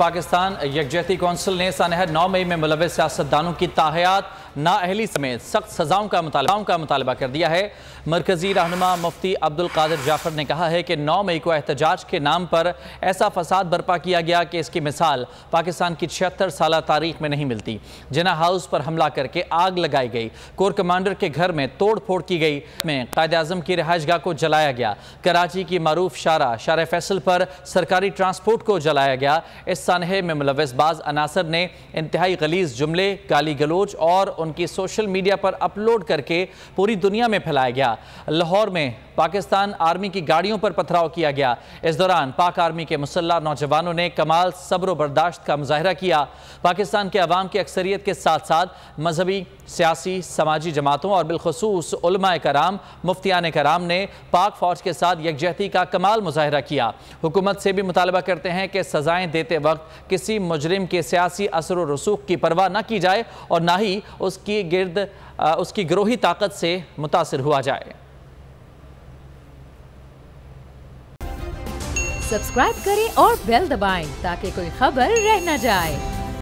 پاکستان یکجہتی کونسل نے سانحہ 9 مئی میں ملوث سیاستدانوں کی تاحیات نااہلی سمیت سخت سزاؤں کا مطالبہ کر دیا ہے۔ مرکزی رہنما مفتی عبدالقادر جعفر نے کہا ہے کہ 9 مئی کو احتجاج کے نام پر ایسا فساد برپا کیا گیا کہ اس کی مثال پاکستان کی 76 سالہ تاریخ میں نہیں ملتی۔ جناح ہاؤس پر حملہ کر کے آگ لگائی گئی، کور کمانڈر کے گھر میں توڑ پھوڑ کی گئی، میں قائد اعظم کی رہائش گاہ کو جلایا گیا، کراچی کی معروف شارع فیصل پر سرکاری ٹرانسپورٹ کو جلایا گیا۔ اس سانحے میں ملوث بعض عناصر نے انتہائی غلیظ جملے، گالی گلوچ اور ان کی سوشل میڈیا پر اپلوڈ کر کے پوری دنیا میں پھیلایا گیا۔ لاہور میں پاکستان آرمی کی گاڑیوں پر پتھراؤ کیا گیا۔ اس دوران پاک آرمی کے مسلح نوجوانوں نے کمال صبر و برداشت کا مظاہرہ کیا۔ پاکستان کے عوام کی اکثریت کے ساتھ ساتھ مذہبی، سیاسی، سماجی جماعتوں اور بالخصوص علماء کرام، مفتیان کرام نے پاک فوج کے ساتھ یکجہتی کا کمال مظاہرہ کیا۔ حکومت سے بھی مطالبہ کرتے ہیں کہ سزائیں دیتے وقت کسی مجرم کے سیاسی اثر و رسوخ کی پرواہ نہ کی جائے اور نہ ہی اس کی گروہی طاقت سے متاثر ہوا جائے۔ سبسکرائب کریں اور بیل دبائیں تاکہ کوئی خبر رہ نہ جائے۔